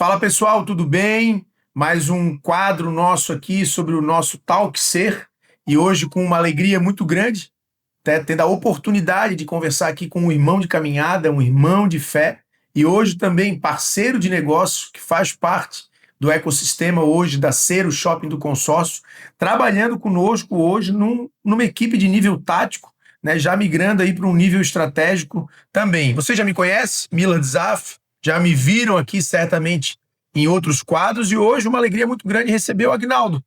Fala pessoal, tudo bem? Mais um quadro nosso aqui sobre o nosso Talk Ser e hoje com uma alegria muito grande, tendo a oportunidade de conversar aqui com um irmão de caminhada, um irmão de fé e hoje também parceiro de negócio que faz parte do ecossistema hoje da Ser, o Shopping do Consórcio, trabalhando conosco hoje numa equipe de nível tático, né, já migrando aí para um nível estratégico também. Você já me conhece, Milad Zaf? Já me viram aqui certamente em outros quadros e hoje uma alegria muito grande receber o Agnaldo.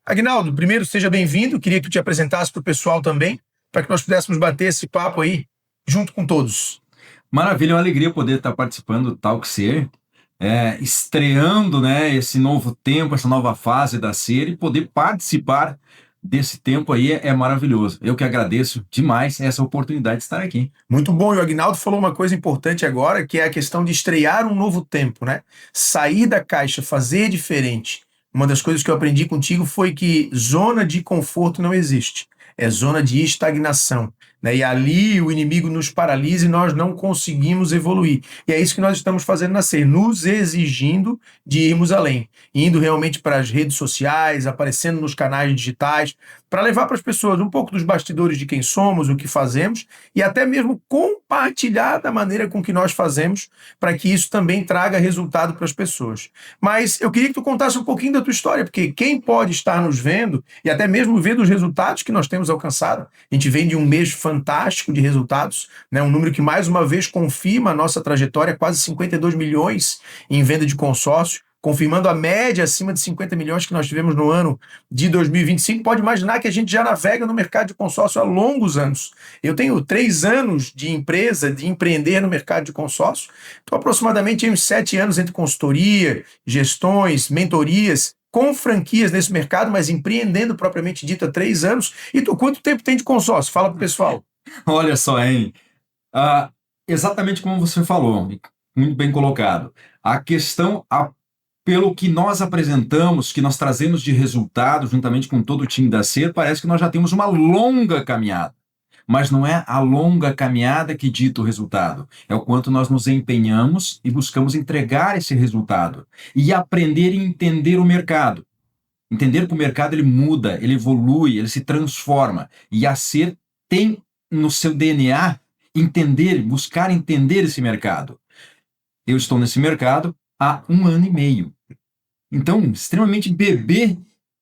Agnaldo, primeiro seja bem-vindo, queria que tu te apresentasse para o pessoal também, para que nós pudéssemos bater esse papo aí junto com todos. Maravilha, é uma alegria poder estar participando do Talk Ser, estreando, né, esse novo tempo, essa nova fase da Ser e poder participar desse tempo aí é maravilhoso. Eu que agradeço demais essa oportunidade de estar aqui. Muito bom, e o Agnaldo falou uma coisa importante agora, que é a questão de estrear um novo tempo, né? Sair da caixa, fazer diferente. Uma das coisas que eu aprendi contigo foi que zona de conforto não existe, é zona de estagnação, né? E ali o inimigo nos paralisa e nós não conseguimos evoluir. E é isso que nós estamos fazendo nascer, nos exigindo de irmos além, indo realmente para as redes sociais, aparecendo nos canais digitais, para levar para as pessoas um pouco dos bastidores de quem somos, o que fazemos, e até mesmo compartilhar da maneira com que nós fazemos, para que isso também traga resultado para as pessoas. Mas eu queria que tu contasse um pouquinho da tua história, porque quem pode estar nos vendo, e até mesmo ver os resultados que nós temos alcançado, a gente vem de um mês fantástico de resultados, né? Um número que mais uma vez confirma a nossa trajetória, quase 52 milhões em venda de consórcio, confirmando a média acima de 50 milhões que nós tivemos no ano de 2025, pode imaginar que a gente já navega no mercado de consórcio há longos anos. Eu tenho 3 anos de empresa, de empreender no mercado de consórcio, estou aproximadamente uns 7 anos entre consultoria, gestões, mentorias, com franquias nesse mercado, mas empreendendo propriamente dito há 3 anos. E tu, quanto tempo tem de consórcio? Fala pro pessoal. Olha só, hein? Exatamente como você falou, muito bem colocado. A questão, pelo que nós apresentamos, que nós trazemos de resultado, juntamente com todo o time da Ser, parece que nós já temos uma longa caminhada. Mas não é a longa caminhada que dita o resultado, é o quanto nós nos empenhamos e buscamos entregar esse resultado e aprender e entender o mercado. Entender que o mercado ele muda, ele evolui, ele se transforma. E a Ser tem no seu DNA buscar entender esse mercado. Eu estou nesse mercado há 1 ano e meio. Então, extremamente bebê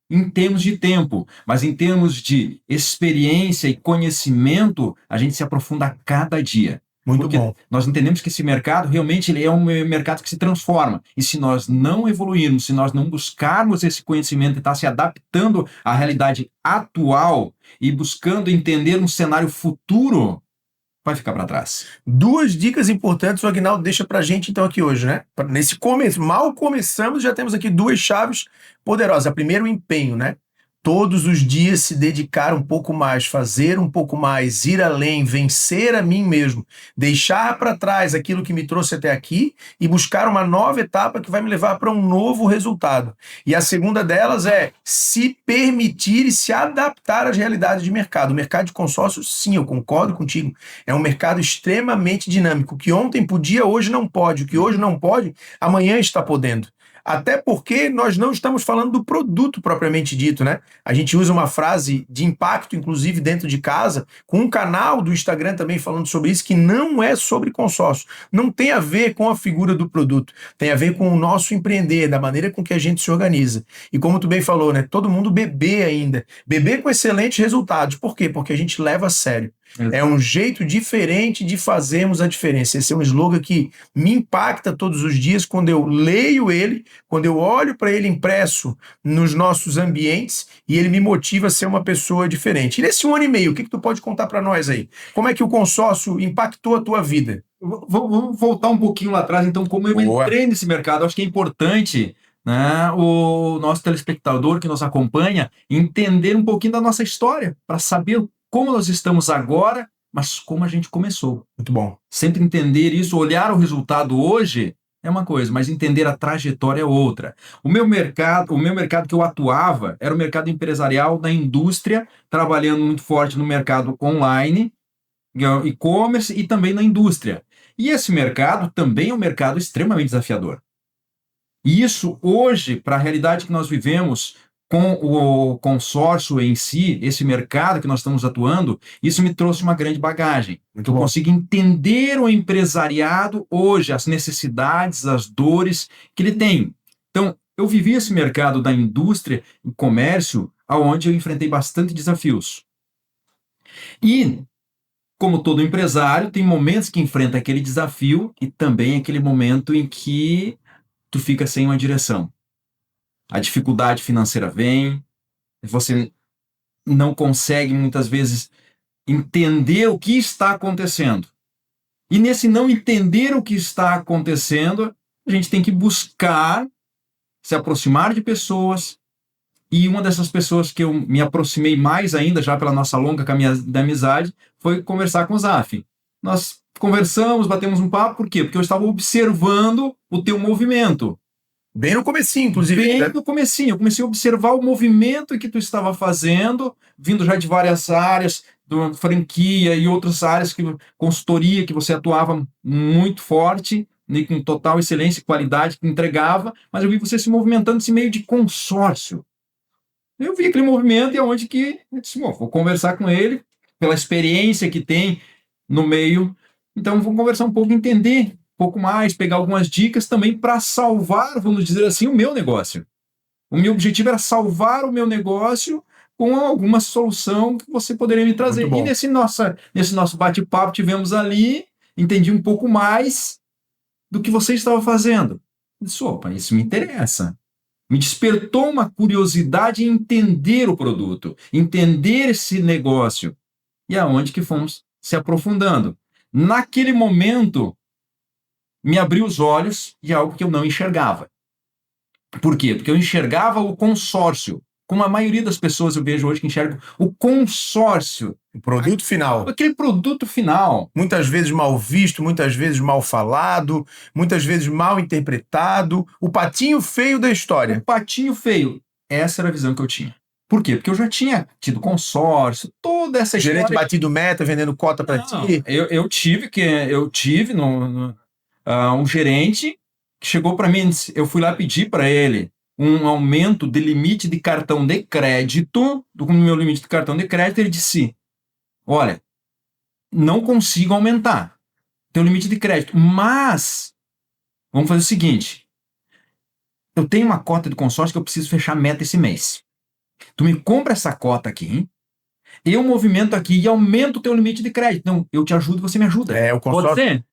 em termos de tempo, mas em termos de experiência e conhecimento, a gente se aprofunda a cada dia. Muito Porque bom. nós entendemos que esse mercado realmente ele é um mercado que se transforma. E se nós não evoluirmos, se nós não buscarmos esse conhecimento e estar se adaptando à realidade atual e buscando entender um cenário futuro, vai ficar para trás. 2 dicas importantes o Agnaldo deixa pra gente então aqui hoje, né? Nesse começo, mal começamos, já temos aqui 2 chaves poderosas. A primeira, o empenho, né? Todos os dias se dedicar um pouco mais, fazer um pouco mais, ir além, vencer a mim mesmo, deixar para trás aquilo que me trouxe até aqui e buscar uma nova etapa que vai me levar para um novo resultado. E a segunda delas é se permitir e se adaptar às realidades de mercado. O mercado de consórcios, sim, eu concordo contigo, é um mercado extremamente dinâmico, que ontem podia, hoje não pode, o que hoje não pode, amanhã está podendo. Até porque nós não estamos falando do produto propriamente dito, né? A gente usa uma frase de impacto, inclusive dentro de casa, com um canal do Instagram também falando sobre isso, que não é sobre consórcio. Não tem a ver com a figura do produto, tem a ver com o nosso empreender, da maneira com que a gente se organiza. E como tu bem falou, né? Todo mundo bebê ainda. Bebê com excelentes resultados. Por quê? Porque a gente leva a sério. É um jeito diferente de fazermos a diferença. Esse é um slogan que me impacta todos os dias quando eu leio ele, quando eu olho para ele impresso nos nossos ambientes e ele me motiva a ser uma pessoa diferente. E nesse 1 ano e meio, o que tu pode contar para nós aí? Como é que o consórcio impactou a tua vida? Vamos voltar um pouquinho lá atrás, então, como eu entrei nesse mercado. Acho que é importante, né, o nosso telespectador que nos acompanha entender um pouquinho da nossa história, para saber como nós estamos agora, mas como a gente começou. Muito bom. Sempre entender isso, olhar o resultado hoje é uma coisa, mas entender a trajetória é outra. O meu mercado que eu atuava era o mercado empresarial da indústria, trabalhando muito forte no mercado online, e-commerce e também na indústria. E esse mercado também é um mercado extremamente desafiador. E isso hoje, para a realidade que nós vivemos, com o consórcio em si, esse mercado que nós estamos atuando, isso me trouxe uma grande bagagem. Muito Eu bom. consigo entender o empresariado hoje, as necessidades, as dores que ele tem. Então, eu vivi esse mercado da indústria e comércio, aonde eu enfrentei bastante desafios. E, como todo empresário, tem momentos que enfrenta aquele desafio e também aquele momento em que tu fica sem uma direção. A dificuldade financeira vem, você não consegue muitas vezes entender o que está acontecendo. E nesse não entender o que está acontecendo, a gente tem que buscar se aproximar de pessoas. E uma dessas pessoas que eu me aproximei mais ainda, já pela nossa longa caminhada de amizade, foi conversar com o Zaf. Nós conversamos, batemos um papo, por quê? Porque eu estava observando o teu movimento. Bem no comecinho, inclusive. Bem né? no comecinho, eu comecei a observar o movimento que tu estava fazendo, vindo já de várias áreas, do franquia e outras áreas, consultoria, que você atuava muito forte, né, com total excelência e qualidade que entregava, mas eu vi você se movimentando nesse meio de consórcio. Eu vi aquele movimento e aonde que eu disse, vou conversar com ele, pela experiência que tem no meio, então vamos conversar um pouco, entender um pouco mais, pegar algumas dicas também para salvar, vamos dizer assim, o meu negócio. O meu objetivo era salvar o meu negócio com alguma solução que você poderia me trazer. Muito bom. E nesse nosso bate-papo tivemos ali, entendi um pouco mais do que você estava fazendo. Eu disse, opa, isso me interessa. Me despertou uma curiosidade em entender o produto, entender esse negócio. E aonde que fomos se aprofundando. Naquele momento, me abriu os olhos de algo que eu não enxergava. Por quê? Porque eu enxergava o consórcio. Como a maioria das pessoas eu vejo hoje que enxergam o consórcio. O produto final. Aquele produto final. Muitas vezes mal visto, muitas vezes mal falado, muitas vezes mal interpretado. O patinho feio da história. O patinho feio. Essa era a visão que eu tinha. Por quê? Porque eu já tinha tido consórcio, toda essa história. Gerente batido meta, vendendo cota para ti. Eu tive um gerente que chegou para mim, eu fui lá pedir para ele um aumento de limite de cartão de crédito, do meu limite de cartão de crédito, ele disse, olha, não consigo aumentar teu limite de crédito, mas vamos fazer o seguinte, eu tenho uma cota de consórcio que eu preciso fechar meta esse mês. Tu me compra essa cota aqui, eu movimento aqui e aumento o teu limite de crédito. Não, eu te ajudo e você me ajuda. O consórcio. Pode ser?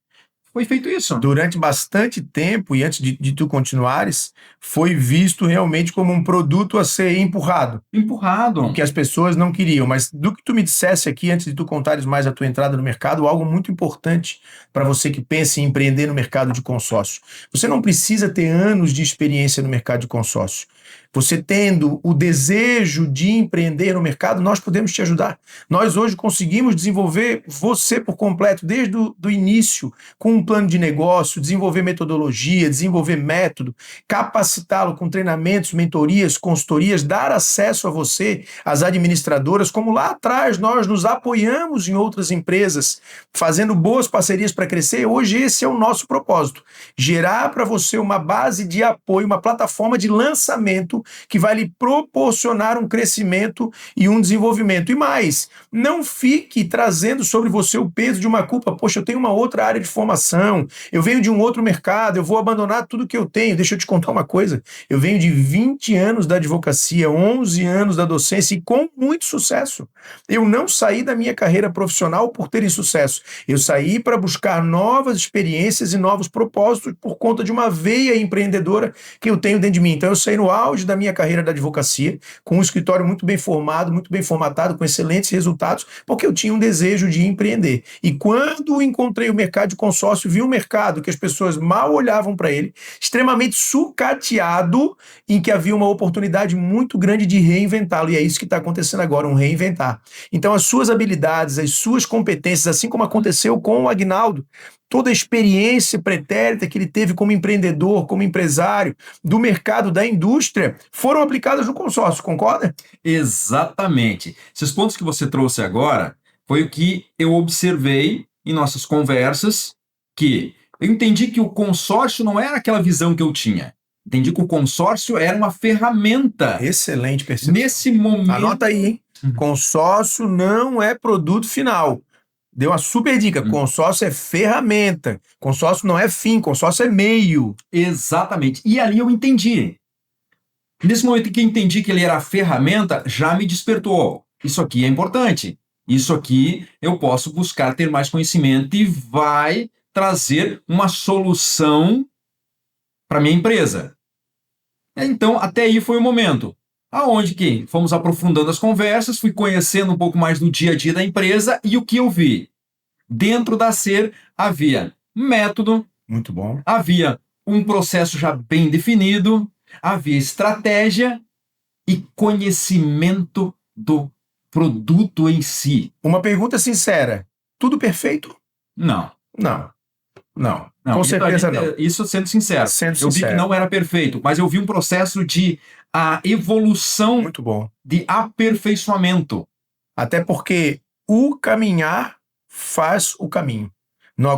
Foi feito isso. Durante bastante tempo, e antes de tu continuares, foi visto realmente como um produto a ser empurrado. Empurrado. Que as pessoas não queriam. Mas do que tu me dissesse aqui, antes de tu contares mais a tua entrada no mercado, algo muito importante para você que pensa em empreender no mercado de consórcio. Você não precisa ter anos de experiência no mercado de consórcio. Você tendo o desejo de empreender no mercado, nós podemos te ajudar. Nós hoje conseguimos desenvolver você por completo, desde o início, com um plano de negócio, desenvolver metodologia, desenvolver método, capacitá-lo com treinamentos, mentorias, consultorias, dar acesso a você, às administradoras, como lá atrás nós nos apoiamos em outras empresas, fazendo boas parcerias para crescer. Hoje esse é o nosso propósito, gerar para você uma base de apoio, uma plataforma de lançamento que vai lhe proporcionar um crescimento e um desenvolvimento. E mais, não fique trazendo sobre você o peso de uma culpa. Poxa, eu tenho uma outra área de formação, eu venho de um outro mercado, eu vou abandonar tudo que eu tenho. Deixa eu te contar uma coisa, eu venho de 20 anos da advocacia, 11 anos da docência e com muito sucesso. Eu não saí da minha carreira profissional por ter insucesso, eu saí para buscar novas experiências e novos propósitos por conta de uma veia empreendedora que eu tenho dentro de mim. Então eu saí no auge da minha carreira da advocacia, com um escritório muito bem formado, muito bem formatado, com excelentes resultados, porque eu tinha um desejo de empreender. E quando encontrei o mercado de consórcio, vi um mercado que as pessoas mal olhavam para ele, extremamente sucateado, em que havia uma oportunidade muito grande de reinventá-lo. E é isso que está acontecendo agora, um reinventar. Então as suas habilidades, as suas competências, assim como aconteceu com o Aguinaldo, toda a experiência pretérita que ele teve como empreendedor, como empresário, do mercado, da indústria, foram aplicadas no consórcio, concorda? Exatamente. Esses pontos que você trouxe agora foi o que eu observei em nossas conversas, que eu entendi que o consórcio não era aquela visão que eu tinha. Entendi que o consórcio era uma ferramenta. Excelente percepção. Nesse momento... Anota aí, hein? Consórcio não é produto final. Deu uma super dica. Consórcio é ferramenta. Consórcio não é fim, consórcio é meio. Exatamente. E ali eu entendi. Nesse momento em que eu entendi que ele era a ferramenta, já me despertou. Isso aqui é importante. Isso aqui eu posso buscar ter mais conhecimento e vai trazer uma solução para minha empresa. Então, até aí foi o momento. Aonde que fomos aprofundando as conversas, fui conhecendo um pouco mais do dia a dia da empresa e o que eu vi? Dentro da SER havia método, muito bom, havia um processo já bem definido, havia estratégia e conhecimento do produto em si. Uma pergunta sincera, tudo perfeito? Não. Com certeza não. Isso sendo sincero. Eu vi que não era perfeito, mas eu vi um processo de evolução, muito bom, de aperfeiçoamento. Até porque o caminhar faz o caminho.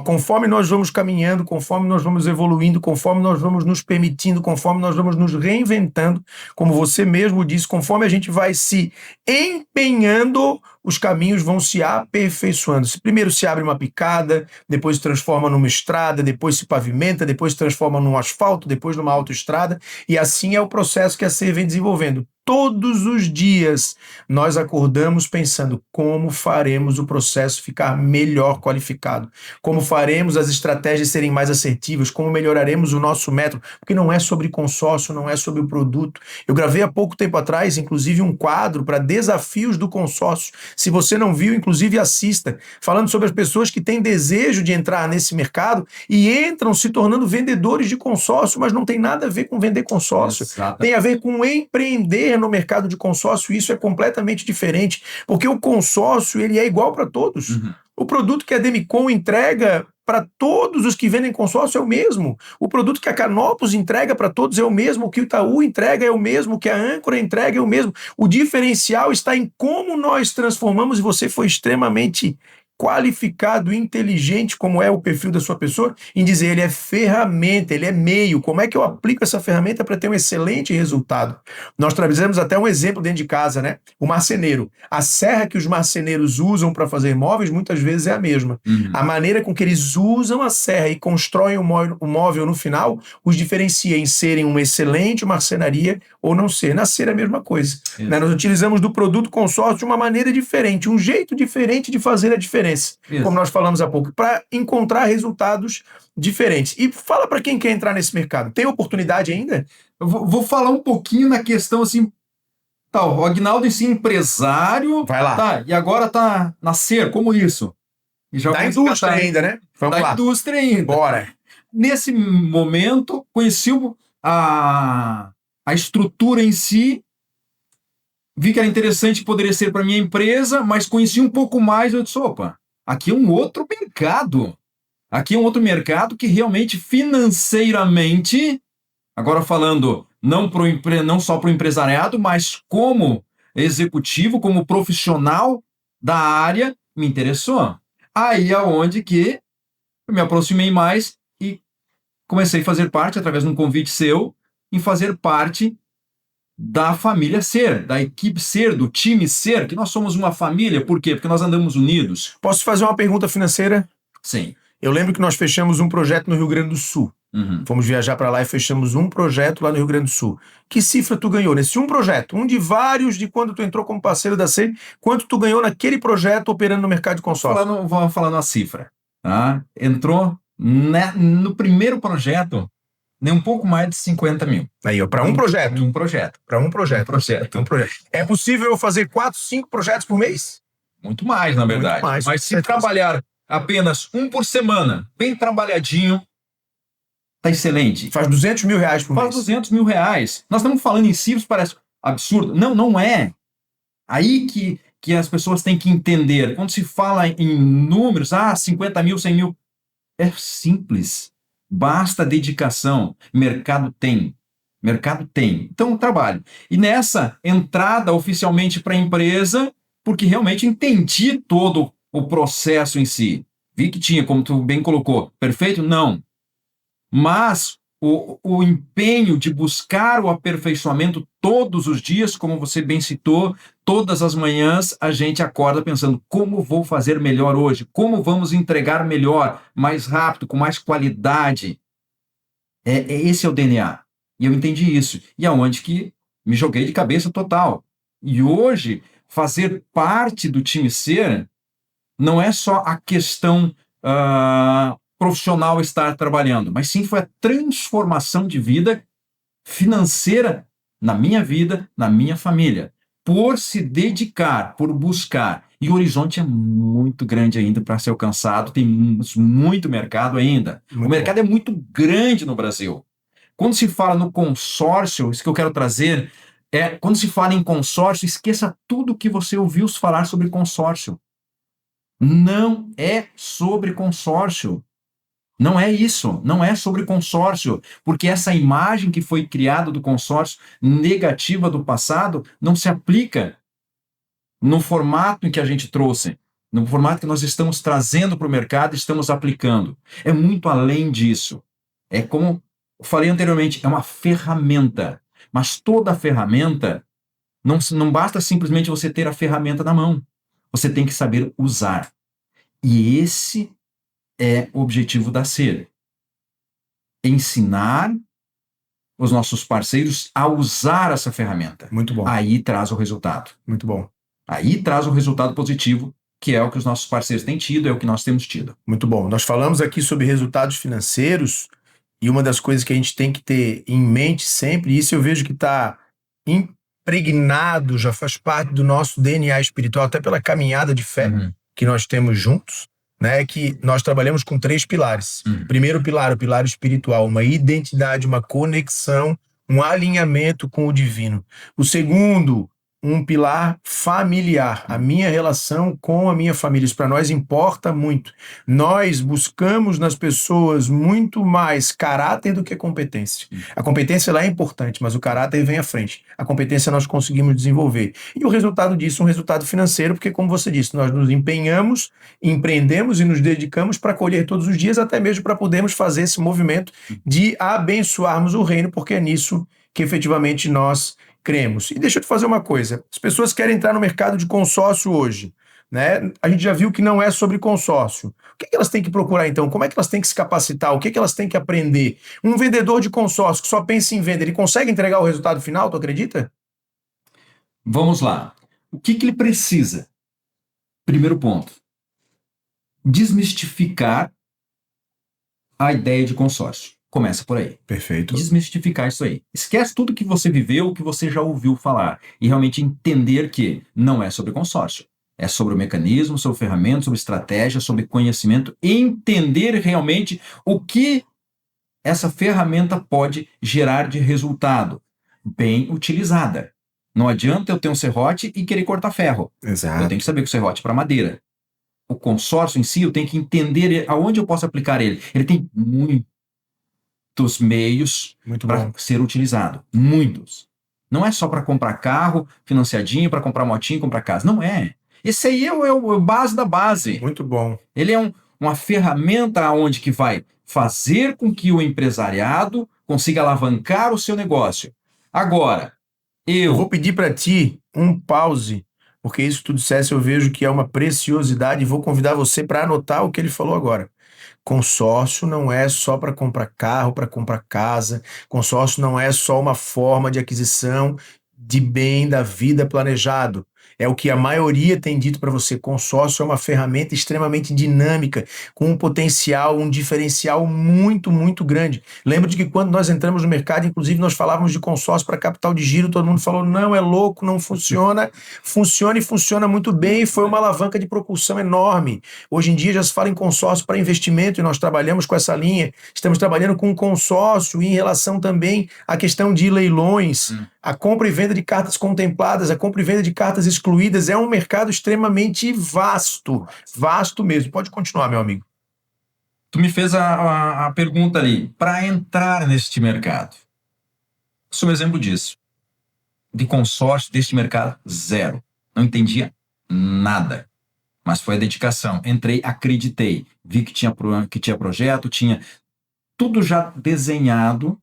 Conforme nós vamos caminhando, conforme nós vamos evoluindo, conforme nós vamos nos permitindo, conforme nós vamos nos reinventando, como você mesmo disse, conforme a gente vai se empenhando, os caminhos vão se aperfeiçoando. Primeiro se abre uma picada, depois se transforma numa estrada, depois se pavimenta, depois se transforma num asfalto, depois numa autoestrada, e assim é o processo que a SER vem desenvolvendo. Todos os dias nós acordamos pensando como faremos o processo ficar melhor qualificado, como faremos as estratégias serem mais assertivas, como melhoraremos o nosso método, porque não é sobre consórcio, não é sobre o produto. Eu gravei há pouco tempo atrás, inclusive, um quadro para desafios do consórcio. Se você não viu, inclusive assista, falando sobre as pessoas que têm desejo de entrar nesse mercado e entram se tornando vendedores de consórcio, mas não tem nada a ver com vender consórcio. Exato. Tem a ver com empreender no mercado de consórcio, isso é completamente diferente, porque o consórcio ele é igual para todos. O produto que a Demicon entrega para todos os que vendem consórcio é o mesmo. O produto que a Canopus entrega para todos é o mesmo. O que o Itaú entrega é o mesmo. O que a Âncora entrega é o mesmo. O diferencial está em como nós transformamos, e você foi extremamente qualificado, inteligente, como é o perfil da sua pessoa, em dizer ele é ferramenta, ele é meio. Como é que eu aplico essa ferramenta para ter um excelente resultado? Nós trazemos até um exemplo dentro de casa, né? O marceneiro. A serra que os marceneiros usam para fazer móveis muitas vezes é a mesma. A maneira com que eles usam a serra e constroem o móvel no final os diferencia em serem uma excelente marcenaria ou não ser. Na SER é a mesma coisa. Né? Nós utilizamos do produto consórcio de uma maneira diferente, um jeito diferente de fazer a diferença. Como nós falamos há pouco, para encontrar resultados diferentes. E fala para quem quer entrar nesse mercado. Tem oportunidade ainda? Eu vou falar um pouquinho na questão assim. Tá, o Aguinaldo em si empresário. Vai lá. Tá, e agora tá na SER, como isso? E já da indústria ainda, né? Vamos lá. Da indústria ainda. Bora. Nesse momento, conheci a estrutura em si. Vi que era interessante, poderia ser para minha empresa, mas conheci um pouco mais. Eu disse, opa, aqui é um outro mercado. Aqui é um outro mercado que realmente financeiramente, agora falando não só para o empresariado, mas como executivo, como profissional da área, me interessou. Aí é onde que eu me aproximei mais e comecei a fazer parte, através de um convite seu, em fazer parte da família SER, da equipe SER, do time SER, que nós somos uma família. Por quê? Porque nós andamos unidos. Posso fazer uma pergunta financeira? Sim. Eu lembro que nós fechamos um projeto no Rio Grande do Sul. Fomos viajar para lá e fechamos um projeto lá no Rio Grande do Sul. Que cifra tu ganhou nesse um projeto? Um de vários de quando tu entrou como parceiro da SER. Quanto tu ganhou naquele projeto operando no mercado de consórcio? Vou falar uma cifra. Tá? Entrou no primeiro projeto nem um pouco mais de 50 mil. Aí, para um projeto. Um projeto. Para um projeto. Um projeto. É possível eu fazer 4, 5 projetos por mês? Muito mais, na verdade. Muito mais. Mas se trabalhar apenas um por semana, bem trabalhadinho, tá excelente. Faz 200 mil reais por mês. Faz 200 mil reais. Nós estamos falando em cifras, parece absurdo. Não, não é. Aí que as pessoas têm que entender. Quando se fala em números, 50 mil, 100 mil, é simples. Basta dedicação. Mercado tem. Então, trabalho. E nessa entrada oficialmente para a empresa, porque realmente entendi todo o processo em si. Vi que tinha, como tu bem colocou, perfeito? Não. Mas o empenho de buscar o aperfeiçoamento todos os dias, como você bem citou, todas as manhãs a gente acorda pensando como vou fazer melhor hoje, como vamos entregar melhor, mais rápido, com mais qualidade. Esse é o DNA. E eu entendi isso. E aonde que me joguei de cabeça total. E hoje, fazer parte do time Ser não é só a questão profissional estar trabalhando, mas sim foi a transformação de vida financeira na minha vida, na minha família, por se dedicar, por buscar. E o horizonte é muito grande ainda para ser alcançado, tem muito mercado ainda. Muito o mercado bom. é muito grande no Brasil. Quando se fala no consórcio, isso que eu quero trazer quando se fala em consórcio, esqueça tudo que você ouviu falar sobre consórcio. Não é sobre consórcio. Não é isso, não é sobre consórcio, porque essa imagem que foi criada do consórcio negativa do passado não se aplica no formato em que a gente trouxe, no formato que nós estamos trazendo para o mercado e estamos aplicando. É muito além disso. É como eu falei anteriormente, é uma ferramenta, mas toda ferramenta não basta simplesmente você ter a ferramenta na mão, você tem que saber usar. E esse é o objetivo da Ser. Ensinar os nossos parceiros a usar essa ferramenta. Muito bom. Aí traz o resultado. Muito bom. Aí traz o resultado positivo, que é o que os nossos parceiros têm tido, é o que nós temos tido. Muito bom. Nós falamos aqui sobre resultados financeiros e uma das coisas que a gente tem que ter em mente sempre, e isso eu vejo que está impregnado, já faz parte do nosso DNA espiritual, até pela caminhada de fé que nós temos juntos, né, que nós trabalhamos com 3 pilares. Primeiro pilar, o pilar espiritual, uma identidade, uma conexão, um alinhamento com o divino. O segundo, um pilar familiar, a minha relação com a minha família. Isso para nós importa muito. Nós buscamos nas pessoas muito mais caráter do que competência. A competência lá é importante, mas o caráter vem à frente. A competência nós conseguimos desenvolver. E o resultado disso é um resultado financeiro, porque, como você disse, nós nos empenhamos, empreendemos e nos dedicamos para colher todos os dias, até mesmo para podermos fazer esse movimento de abençoarmos o reino, porque é nisso que efetivamente nós cremos. E deixa eu te fazer uma coisa. As pessoas querem entrar no mercado de consórcio hoje, né? A gente já viu que não é sobre consórcio. O que elas têm que procurar, então? Como é que elas têm que se capacitar? O que elas têm que aprender? Um vendedor de consórcio que só pensa em venda, ele consegue entregar o resultado final, tu acredita? Vamos lá. O que ele precisa? Primeiro ponto. Desmistificar a ideia de consórcio. Começa por aí. Perfeito. Desmistificar isso aí. Esquece tudo que você viveu, que você já ouviu falar. E realmente entender que não é sobre consórcio. É sobre o mecanismo, sobre ferramenta, sobre estratégia, sobre conhecimento. Entender realmente o que essa ferramenta pode gerar de resultado. Bem utilizada. Não adianta eu ter um serrote e querer cortar ferro. Exato. Eu tenho que saber que o serrote é para madeira. O consórcio em si, eu tenho que entender aonde eu posso aplicar ele. Ele tem muitos meios para ser utilizado. Muitos. Não é só para comprar carro financiadinho, para comprar motinho, comprar casa. Não é. Esse aí é o base da base. Muito bom. Ele é uma ferramenta onde que vai fazer com que o empresariado consiga alavancar o seu negócio. Agora, eu vou pedir para ti um pause, porque isso que tu dissesse eu vejo que é uma preciosidade e vou convidar você para anotar o que ele falou agora. Consórcio não é só para comprar carro, para comprar casa. Consórcio não é só uma forma de aquisição de bem da vida planejado. É o que a maioria tem dito para você. Consórcio é uma ferramenta extremamente dinâmica, com um potencial, um diferencial muito, muito grande. Lembro de que quando nós entramos no mercado, inclusive nós falávamos de consórcio para capital de giro, todo mundo falou, não, é louco, não funciona. Funciona e funciona muito bem, e foi uma alavanca de propulsão enorme. Hoje em dia já se fala em consórcio para investimento, e nós trabalhamos com essa linha. Estamos trabalhando com consórcio em relação também à questão de leilões, a compra e venda de cartas contempladas, a compra e venda de cartas excluídas. É um mercado extremamente vasto, vasto mesmo. Pode continuar, meu amigo. Tu me fez a pergunta ali, para entrar neste mercado. Sou um exemplo disso. De consórcio deste mercado, zero. Não entendia nada. Mas foi a dedicação. Entrei, acreditei. Vi que tinha projeto, tinha tudo já desenhado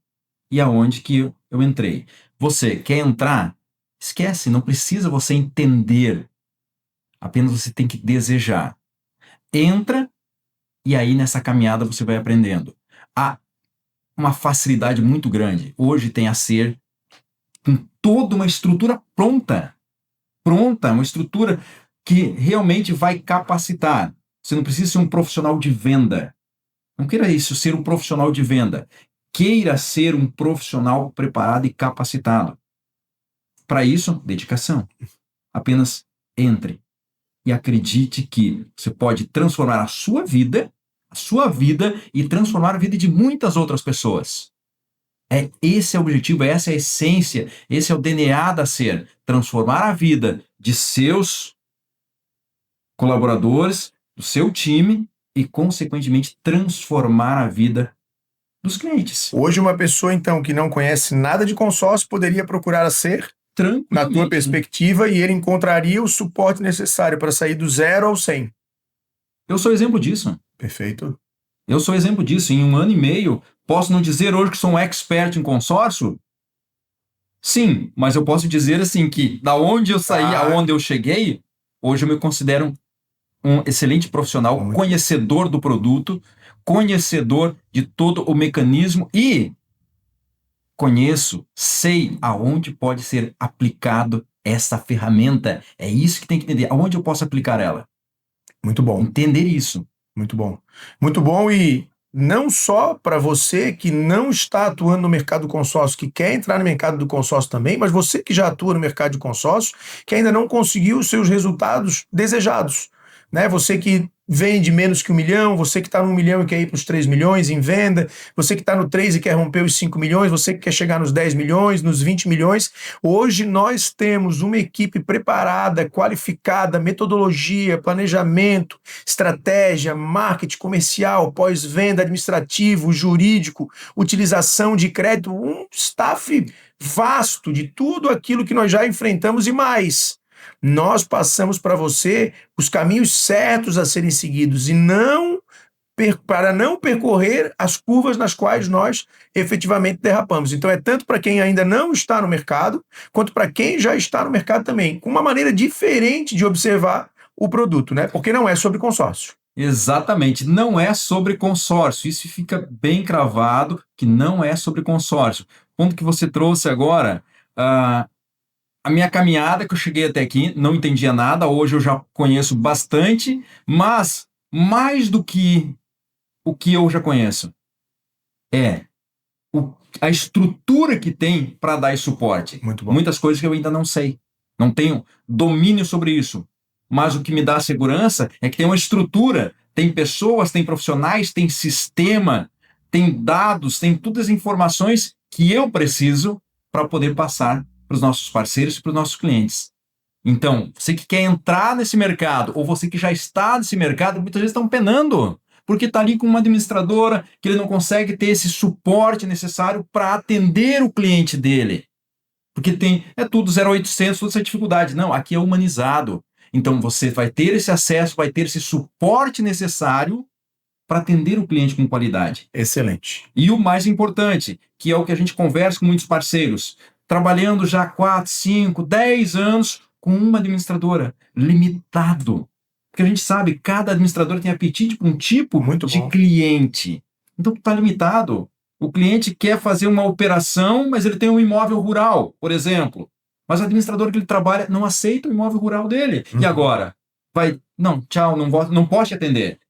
e aonde que eu entrei. Você quer entrar? Esquece, não precisa você entender. Apenas você tem que desejar. Entra e aí nessa caminhada você vai aprendendo. Há uma facilidade muito grande. Hoje tem a Ser com toda uma estrutura pronta. Pronta, uma estrutura que realmente vai capacitar. Você não precisa ser um profissional de venda. Não queira isso, ser um profissional de venda. Queira ser um profissional preparado e capacitado. Para isso, dedicação. Apenas entre e acredite que você pode transformar a sua vida e transformar a vida de muitas outras pessoas. Esse é o objetivo, essa é a essência, esse é o DNA da Ser. Transformar a vida de seus colaboradores, do seu time e, consequentemente, transformar a vida dos clientes. Hoje, uma pessoa, então, que não conhece nada de consórcio poderia procurar a Ser, na tua perspectiva, e ele encontraria o suporte necessário para sair do 0 ao 100. Eu sou exemplo disso. Perfeito. Eu sou exemplo disso. Em 1 ano e meio, posso não dizer hoje que sou um expert em consórcio? Sim, mas eu posso dizer assim que da onde eu saí, aonde eu cheguei, hoje eu me considero um excelente profissional, conhecedor do produto, conhecedor de todo o mecanismo e sei aonde pode ser aplicado essa ferramenta. É isso que tem que entender. Aonde eu posso aplicar ela? Muito bom. Entender isso. Muito bom. Muito bom, e não só para você que não está atuando no mercado do consórcio, que quer entrar no mercado do consórcio também, mas você que já atua no mercado de consórcio, que ainda não conseguiu os seus resultados desejados, né? Você que vende menos que 1 milhão, você que está no 1 milhão e quer ir para os 3 milhões em venda, você que está no 3 e quer romper os 5 milhões, você que quer chegar nos 10 milhões, nos 20 milhões. Hoje nós temos uma equipe preparada, qualificada, metodologia, planejamento, estratégia, marketing comercial, pós-venda, administrativo, jurídico, utilização de crédito, um staff vasto de tudo aquilo que nós já enfrentamos e mais. Nós passamos para você os caminhos certos a serem seguidos e para não percorrer as curvas nas quais nós efetivamente derrapamos. Então é tanto para quem ainda não está no mercado, quanto para quem já está no mercado também, com uma maneira diferente de observar o produto, né? Porque não é sobre consórcio. Exatamente, não é sobre consórcio. Isso fica bem cravado, que não é sobre consórcio. O ponto que você trouxe agora... A minha caminhada que eu cheguei até aqui, não entendia nada, hoje eu já conheço bastante, mas mais do que o que eu já conheço é a estrutura que tem para dar esse suporte. Muito bom. Muitas coisas que eu ainda não sei, não tenho domínio sobre isso, mas o que me dá segurança é que tem uma estrutura, tem pessoas, tem profissionais, tem sistema, tem dados, tem todas as informações que eu preciso para poder passar para os nossos parceiros e para os nossos clientes. Então, você que quer entrar nesse mercado, ou você que já está nesse mercado, muitas vezes estão penando, porque está ali com uma administradora que ele não consegue ter esse suporte necessário para atender o cliente dele. Porque é tudo 0800, toda essa dificuldade. Não, aqui é humanizado. Então, você vai ter esse acesso, vai ter esse suporte necessário para atender o cliente com qualidade. Excelente. E o mais importante, que é o que a gente conversa com muitos parceiros, trabalhando já 4, 5, 10 anos com uma administradora, limitado. Porque a gente sabe, cada administradora tem apetite para um tipo de cliente. Então, está limitado. O cliente quer fazer uma operação, mas ele tem um imóvel rural, por exemplo. Mas o administrador que ele trabalha não aceita o imóvel rural dele. E agora? Não, tchau, não posso te atender.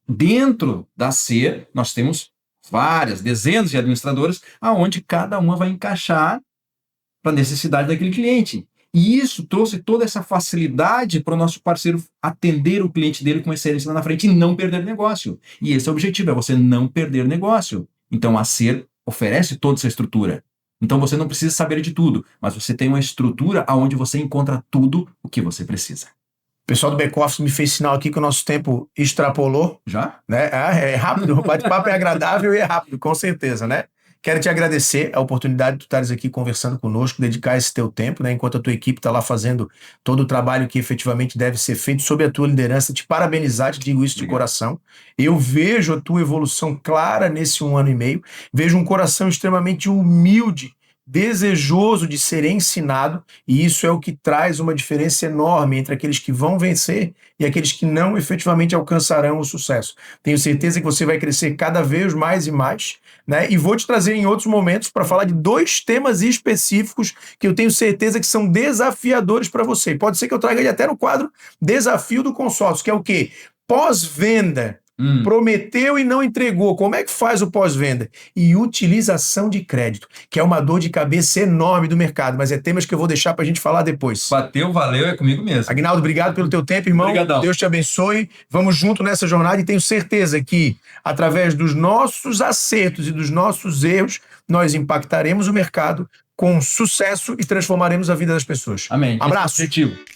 Dentro da Ser, nós temos várias, dezenas de administradoras, aonde cada uma vai encaixar para a necessidade daquele cliente. E isso trouxe toda essa facilidade para o nosso parceiro atender o cliente dele com excelência lá na frente e não perder negócio. E esse é o objetivo, é você não perder negócio. Então a Ser oferece toda essa estrutura. Então você não precisa saber de tudo, mas você tem uma estrutura onde você encontra tudo o que você precisa. O pessoal do back-office me fez sinal aqui que o nosso tempo extrapolou. Já? Né? É rápido, o bate-papo é agradável e é rápido, com certeza, né? Quero te agradecer a oportunidade de tu estares aqui conversando conosco, dedicar esse teu tempo, né, enquanto a tua equipe está lá fazendo todo o trabalho que efetivamente deve ser feito sob a tua liderança. Te parabenizar, te digo isso de coração. Eu vejo a tua evolução clara nesse 1 ano e meio, vejo um coração extremamente humilde, desejoso de ser ensinado, e isso é o que traz uma diferença enorme entre aqueles que vão vencer e aqueles que não efetivamente alcançarão o sucesso. Tenho certeza que você vai crescer cada vez mais e mais, né? E vou te trazer em outros momentos para falar de 2 temas específicos que eu tenho certeza que são desafiadores para você. Pode ser que eu traga ele até no quadro Desafio do Consórcio, que é o quê? Pós-venda. Prometeu e não entregou. Como é que faz o pós-venda? E utilização de crédito, que é uma dor de cabeça enorme do mercado, mas é temas que eu vou deixar para a gente falar depois. Bateu, valeu, é comigo mesmo. Aguinaldo, obrigado pelo teu tempo, irmão. Obrigadão. Deus te abençoe. Vamos junto nessa jornada e tenho certeza que, através dos nossos acertos e dos nossos erros, nós impactaremos o mercado com sucesso e transformaremos a vida das pessoas. Amém. Abraço. Esse é o objetivo.